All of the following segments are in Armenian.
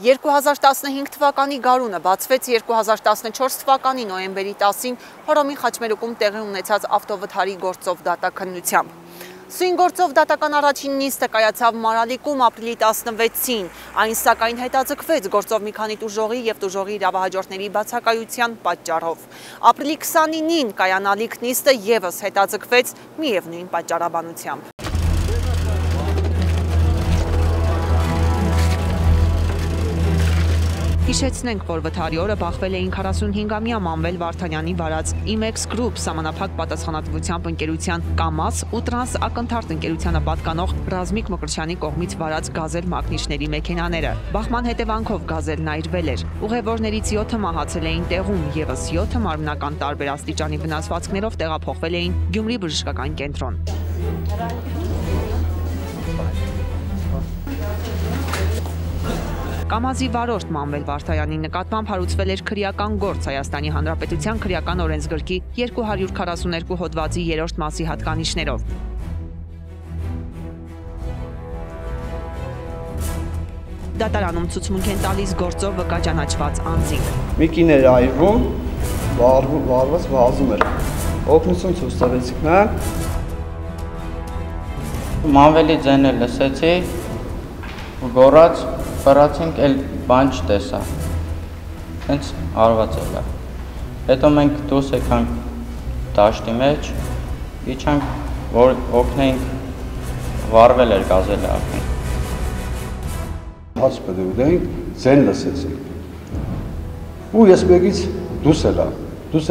2015 թվականի գարունը բացվեց 2014 թվականի նոյեմբերի 10-ին Հռոմի խաչմերուկում տեղի ունեցած ավտովթարի գործով դատաքննությամբ։ Սույն գործով դատական առաջին նիստը կայացավ Մարալիկում ապրիլի 16-ին, այն սակայն հետաձգվեց գործով մի քանի տուժողի և տուժողի իրավահաջորդների բացակայության պատճառով։ Ապրիլի 29-ին կայանալիք նիստը ևս հետաձգվեց միևնույն պատճառաբանությամբ։ Հիշեցնենք, որ վթարի օրը բախվել էին 45-ամյա Մանվել Վարդանյանի վարած Imex Group սահմանափակ պատասխանատվությամբ ընկերության Կամազ ու Տրանս ակնթարթ ընկերությանը պատկանող Ռազմիկ Մկրտչյանի կողմից վարած գազել մագնիչների մեքենաները։ Բախման հետևանքով գազելն այրվել էր։ Ուղևորներից 7-ը մահացել էին տեղում, ևս 7-ը մարմնական տարբեր աստիճանի վնասվածքներով տեղափոխվել էին Գյումրի բժշկական կենտրոն։ Կամազի վարորդ Մանվել Վարդանյանի նկատմամբ հարուցվել էր քրեական գործ Հայաստանի Հանրապետության քրեական օրենսգրքի 242 հոդվածի 3-րդ մասի հատկանիշներով։ Դատարանում ցուցմունք են տալիս գործով վկա-ճանաչված անձինք։ Մի կին էր այրվում, վարված վազում էր։ Օգնություն ցույց տվեցիք նա։ Մանվելի ձայնը լսեցի, գոռաց, ֆռացինք, էլ բան չտեսա։ Հենց արված էլա։ Հետո մենք դուրս եկանք դաշտի մեջ, իջանք, որ օգնեինք, վառվել էր գազելը արդեն։ Հաց պետք է ուտեինք, ձայն լսեցինք։ Ու ես մեկից դուրս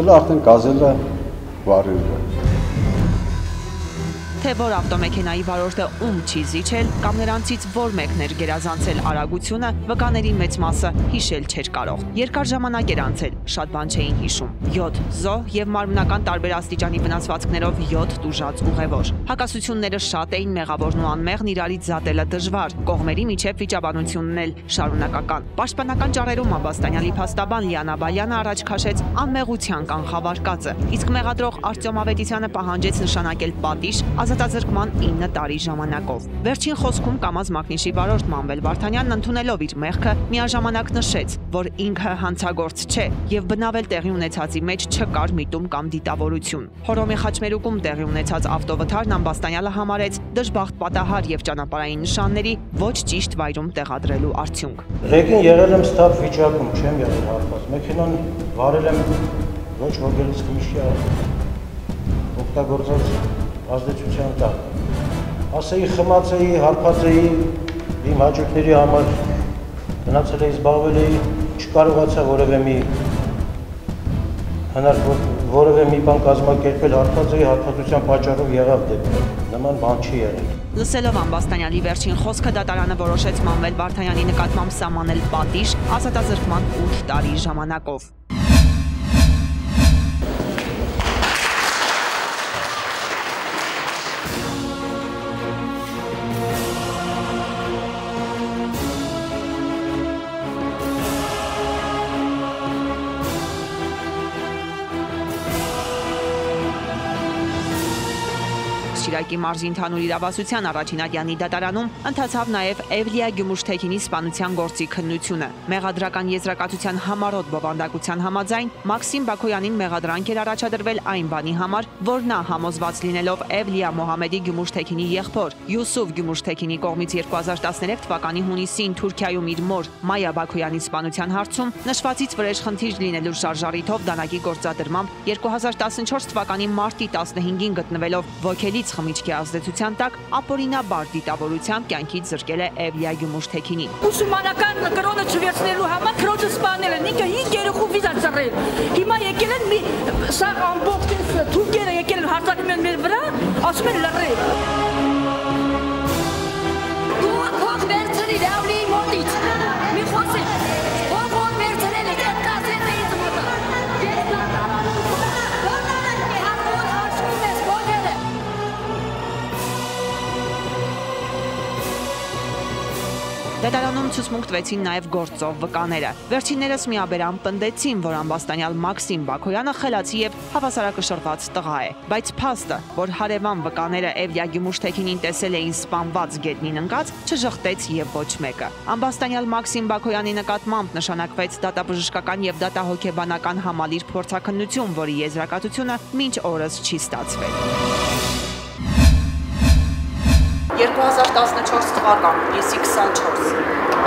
ելա արդեն գազելը վառել է։ Թե որ ավտոմեքենայի վարորդը ում չի զիջել, կամ նրանցից որ մեկն էր գերազանցել արագությունը, վկաների մեծ մասը հիշել չէր կարող։ Երկար ժամանակ էր անցել, շատ բան չէին հիշում։ 7 զոհ և մարմնական տարբեր աստիճանի վնասվածքներով 7 տուժած ուղևոր։ Հակասությունները շատ էին, մեղավորն ու անմեղն իրարից զատելը դժվար, կողմերի միջև վիճաբանությունն էլ շարունակական։ Պաշտպանական ճառերում ամբաստանյալի փաստաբան Լիանա Բալյանը առաջ քաշեց անմեղության կանխավարկածը, իսկ մեղադրող Արտյոմ Ավետիսյանը պահանջեց նշանակել պատիժ ազատազրկման 9 տարի ժամանակով։ Վերջին խոսքում Կամազ մագնիշի վարորդ Մանվել Վարդանյանն ընդունելով իր մեղքը միաժամանակ նշեց, որ ինքը հանցագործ չէ և բնավել տեղի ունեցածի մեջ չկար միտում կամ դիտավորություն։ Հռոմի խաչմերուկում տեղի ունեցած ավտովթարն ամբաստանյալը համարեց դժբախտ պատահար և ճանապարհային նշանների ոչ ճիշտ վայրում տեղադրելու արդյունք։ Ռեգին եղել եմ ստապ վիճակում, չեմ եղել հարված։ Մեքենան վարել եմ ոչ ոգելից քմիշի օգտագործած ազդեցության տակ։ Ասեի խմած էի, հարբած էի, իմ հաճույքների համար գնացել էի, զբաղվել էի, չկարողացա որևէ մի բան կազմակերպել, հարբած էի, հարբածության պատճառով եղավ դեպքը, նման բան չի եղել։ Լսելով ամբաստանյալի վերջին խոսքը դատարանը որոշեց Մանվել Վարդանյանի նկատմամբ սահմանել պատիժ ազատազրկման 8 տարի ժամանակով։ Շիրակի մարզի ընդհանուր իրավասության առաջինատյանի դատարանում ընթացավ նաև Էվլիա Գյումուշթեքինի սպանության գործի քննությունը։ Մեղադրական եզրակացության համառոտ բովանդակության համաձայն Մաքսիմ Բաքոյանին մեղադրանք էր առաջադրվել այն բանի համար, որ նա համոզված լինելով Էվլիա Մոհամեդի Գյումուշթեքինի եղբոր Յուսուֆ Գյումուշթեքինի կողմից 2013 թվականի հունիսին Թուրքիայում իր մոր Մայա Բաքոյանի սպանության հարցում նշվածից վրեժխնդիր լինելու շարժառիթով դանակի գործադրմամբ 2014 թվականի մարտի 15-ին գտնվելով ոգելից խմիչքի ազդեցության տակ ապօրինաբար դիտավորությամբ կյանքից զրկել է Էվլիա Գյումուշթեքինին։ Ուսումնական կրոնը չվերցնելու համար քրոջը սպանել են, ինքը 5 երեխու վիզա ծռել։ Հիմա եկել են սա ամբողջ թուրքերը եկել են հարձակվում են մեր վրա, ասում են լռել։ Ո՞վ վերցրի Լավլի մոտից։ Մի խոսեք։ Ո՞վ վերցրել է այդ կասետից մոտը։ Դատարանում ցուցմունք տվեցին նաև գործով վկաները։ Վերջիններս միաբերան պնդեցին, որ ամբաստանյալ Մաքսիմ Բաքոյանը խելացի եւ հավասարակշռված տղա է, բայց փաստը, որ հարևան վկաները Էվլիա Գյումուշթեքինին տեսել էին սպանված գետնին ընկած, չժխտեց եւ ոչ մեկը։ Ամբաստանյալ Մաքսիմ Բաքոյանի նկատմամբ նշանակվեց դատաբժշկական եւ դատահոգեբանական համալիր փորձաքննություն, որի եզրակացությունը մինչ օրս չի ստացվել։ 2014 թվական, եսի 24,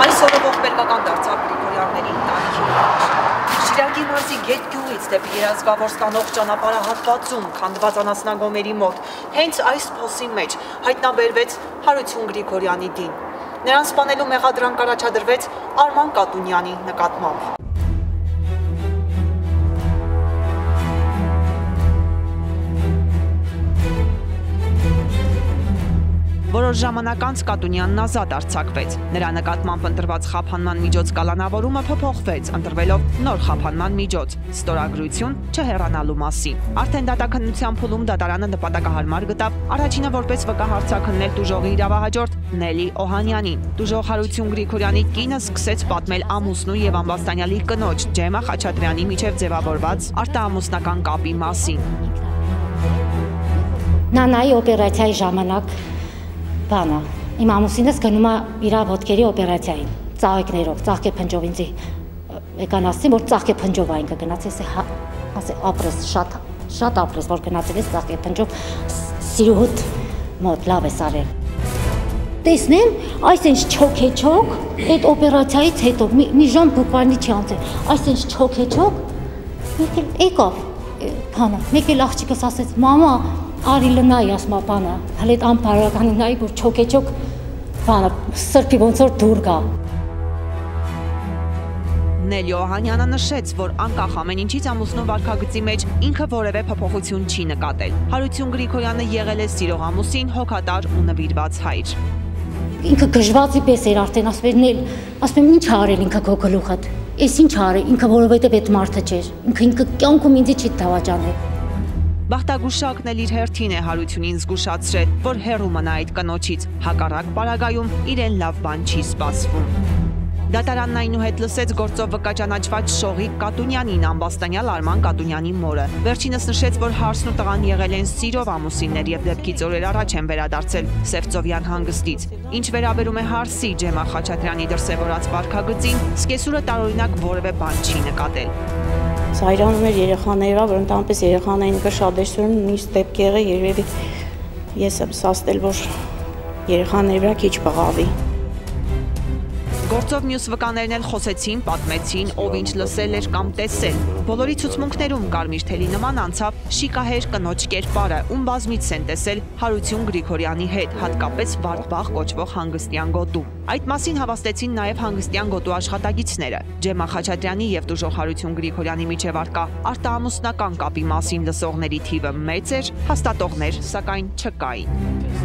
այսօրը ողբերգական դարձավ Գրիգորյանների ընտանիքի համար։ Շիրակի մարզի Գետգյուղից դեպի Երազգավոր ստանող ճանապարհահատվածում քանդված անասնագոմերի մոտ հենց այս փոսի մեջ հայտնաբերվեց Հարություն Գրիգորյանի դին։ Նրան սպանելու մեղադրանք առաջադրվեց Արման Կատունյանի նկատմամբ։ Որոշ ժամանակ անց Կատունյանն ազատ արձակվեց։ Նրա նկատմամբ ընտրված խափանման միջոց կալանավորումը փոփոխվեց, ընտրվելով նոր խափանման միջոց՝ ստորագրություն չհեռանալու մասին։ Արդեն դատաքննության փուլում դատարանը նպատակահարմար գտավ առաջինը որպես վկա հարցաքննել տուժողի իրավահաջորդ Նելի Օհանյանին։ Տուժող Հարություն Գրիգորյանի կինը սկսեց պատմել ամուսնու եւ ամբաստանյալի կնոջ Ջեմա Խաչատրյանի միջև ձևավորված արտահամուսնական կապի մասին։ Նանայի օպերացիայի ժամանակ բանը, իմ ամուսինս գնում է իր ոտքերի օպերացիային, ծաղիկներով, ծաղկե փնջով ինձի եկան ասեցին, որ ծաղկե փնջով այն կգնաց, ես ապրես, շատ ապրես, որ գնացել ես ծաղկե փնջով սիրուհուդ մոտ լավ ես արել։ Տեսնեմ, այս ինչ չոք, այդ օպերացիայից հետո, մի ժամ բուկվալնի չի անցել, այս ինչ չոք, մեկ էլ եկավ, բանը, մեկ էլ աղջիկս ասեց, մամա, արի լնայի ասմա բանը, հլետ ամպարականի նայի, որ չոք բանը, սրպի ոնց որ դուր գա։ Նելի Օհանյանը նշեց, որ անկախ ամեն ինչից ամուսնու վարքագծի մեջ ինքը որևէ փոփոխություն չի նկատել։ Հարություն Գրիգորյանը եղել է սիրող ամուսին, հոգատար ու նվիրված հայր։ Ինքը գժվացի պես էր արդեն, ասում եմ ինչ արել ինքը քո գլուխդ, ես ինչ արել, ինքը որովհետև այդ մարդը չէր, ինքը կյանքում ինձի չի դավաճանել։ Բախտագուշակն էլ իր հերթին է Հարությունին զգուշացրել, որ հեռու մնա այդ կնոջից, հակառակ պարագայում իրեն լավ բան չի սպասվում։ Դատարանն այնուհետ լսեց գործով վկա ճանաչված Շողիկ Կատունյանին, ամբաստանյալ Արման Կատունյանի մորը։ Վերջինս նշեց, որ հարսն ու տղան եղել են սիրով ամուսիններ եւ դեպքից օրեր առաջ են վերադարձել Սևծովյան հանգստից։ Ինչ վերաբերում է հարսի Ջեմա Խաչատրյանի դրսևորած վարքագծին, սկեսուրը տարօրինակ որևէ բան չի նկատել։ Զայրանում էր երեխաներով, որ ընդամպես երեխաներին կշատեսություն նույնիսկ դեպք եղել, երևի ես եմ սաստել, որ երեխաների վրա քիչ բղավի։ Գործով մյուս վկաներն էլ խոսեցին, պատմեցին, ով ինչ լսել էր կամ տեսել։ Բոլորի ցուցմունքներում կարմիր թելի նման անցավ շիկահեր կնոջ կերպարը, ում բազմից են տեսել Հարություն Գրիգորյանի հետ, հատկապես Վարդբախ կոչվող հանգստյան գոտում։ Այդ մասին հավաստեցին նաև հանգստյան գոտու աշխատագիցները։ Ջեմա Խաչատրյանի եւ տուժող Հարություն Գրիգորյանի միջև առկա արտահամուսնական կապի մասին լսողների թիվը մեծ էր, հաստատողներ սակայն չկային։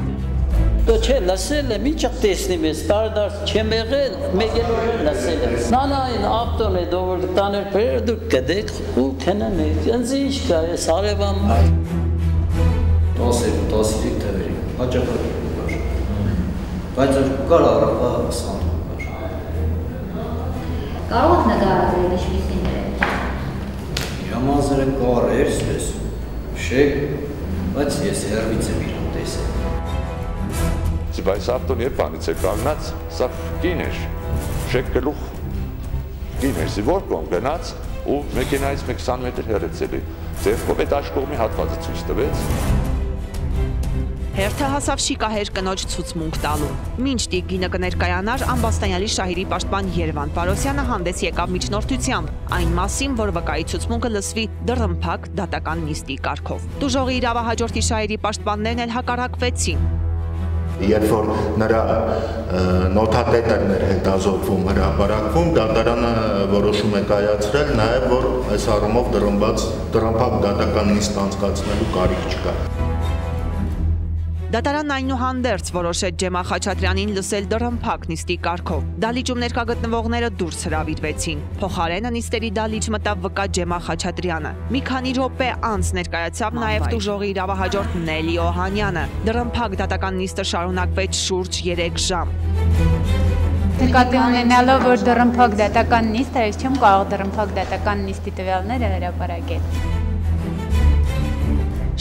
Դու չէ լսել եմ, ինչ տեսնիմ ես, տարդար չեմ եղել, մեկ էլ որ լսել եմ։ Նանային ապտոն է դով տաներ բերել, դու կդեք ու քնան է, ինձ ինչ կա, ես արևամ։ 10-15 թվերի, հաճախակ կար, բայց կար առավա սանդուկ կար։ Կարող նկարագրել ինչպիսին էր։ Ямազերը կար էր, սպես, շեկ, բայց ես հեռվից եմ իրան տեսել։ Բայց ավտոն երբ անից է կանգնած, սա կին էր, շեկ գլուխ կին էր, զիվոր կողմ գնաց ու մեքենայից 20 մետր հեռացել է, ձերքով այդ աշխողմի հատվածը ցույց տվեց։ Հերթը հասավ շիկահեր կնոջ ցուցմունք տալու։ Մինչ տիկինը կներկայանար, ամբաստանյալի շահերի պաշտպան Երևան Պարոսյանը հանդես եկավ միջնորդությամբ, այն մասին, որ վկայի ցուցմունքը լսվի դռնփակ դատական նիստի կարգով։ Տուժողի իրավահաջորդի շահերի պաշտպաններն էլ հակառակվեցին։ Երբ որ նրա նոթատետերն էր հետազոտվում, հրապարակվում, դատարանը որոշում է կայացրել նաև, որ այս առումով դռնփակ դատական նիստ անցկացնելու կարիք չկա։ Դատարանն այնուհանդերձ որոշեց Ջեմա Խաչատրյանին լսել դռնփակ նիստի կարգով։ Դալիճում ներկա գտնվողները դուրս հրավիրվեցին։ Փոխարենը նիստերի դալիճ մտավ վկա Ջեմա Խաչատրյանը։ Մի քանի րոպե անց ներկայացավ նաև տուժողի իրավահաջորդ Նելի Օհանյանը։ Դռնփակ դատական նիստը շարունակվեց շուրջ 3 ժամ։ նկատի ունենալով, որ դռնփակ դատական նիստ է, ես չեմ կարող դռնփակ դատական նիստի տվյալները հրապարակել։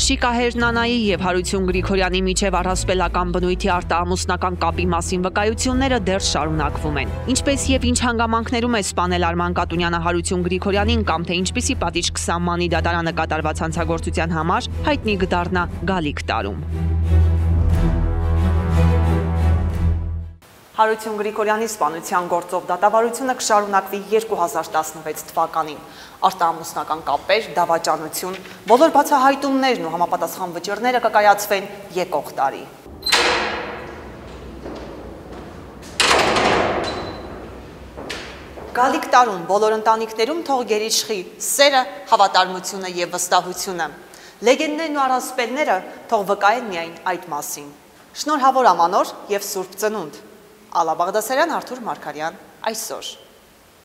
Շիկահեր Նանայի եւ Հարություն Գրիգորյանի միջև առասպելական բնույթի արտահամուսնական կապի մասին վկայությունները դեռ շարունակվում են։ Ինչպես եւ ինչ հանգամանքներում է սպանել Արման Կատունյանը Հարություն Գրիգորյանին կամ թե ինչպիսի պատիժ 20 մանի դատարանը կատարված հանցագործության համար հայտնի կդառնա գալիք տարում։ Հարություն Գրիգորյանի սպանության գործով դատավարությունը կշարունակվի 2016 թվականին։ Արտահամուսնական կապեր, դավաճանություն, բոլոր բացահայտումներն ու համապատասխան վճիռները կկայացվեն եկող տարի։ Գալիք տարում բոլոր ընտանիքներում թող գերիշխի սերը, հավատարմությունը եւ վստահությունը։ Լեգենդներն ու առասպելները թող վկայեն միայն այդ մասին։ Շնորհավոր ամանոր եւ Սուրբ Ծնունդ։ Ալա Բաղդասարյան, Արթուր Մարգարյան, այսօր։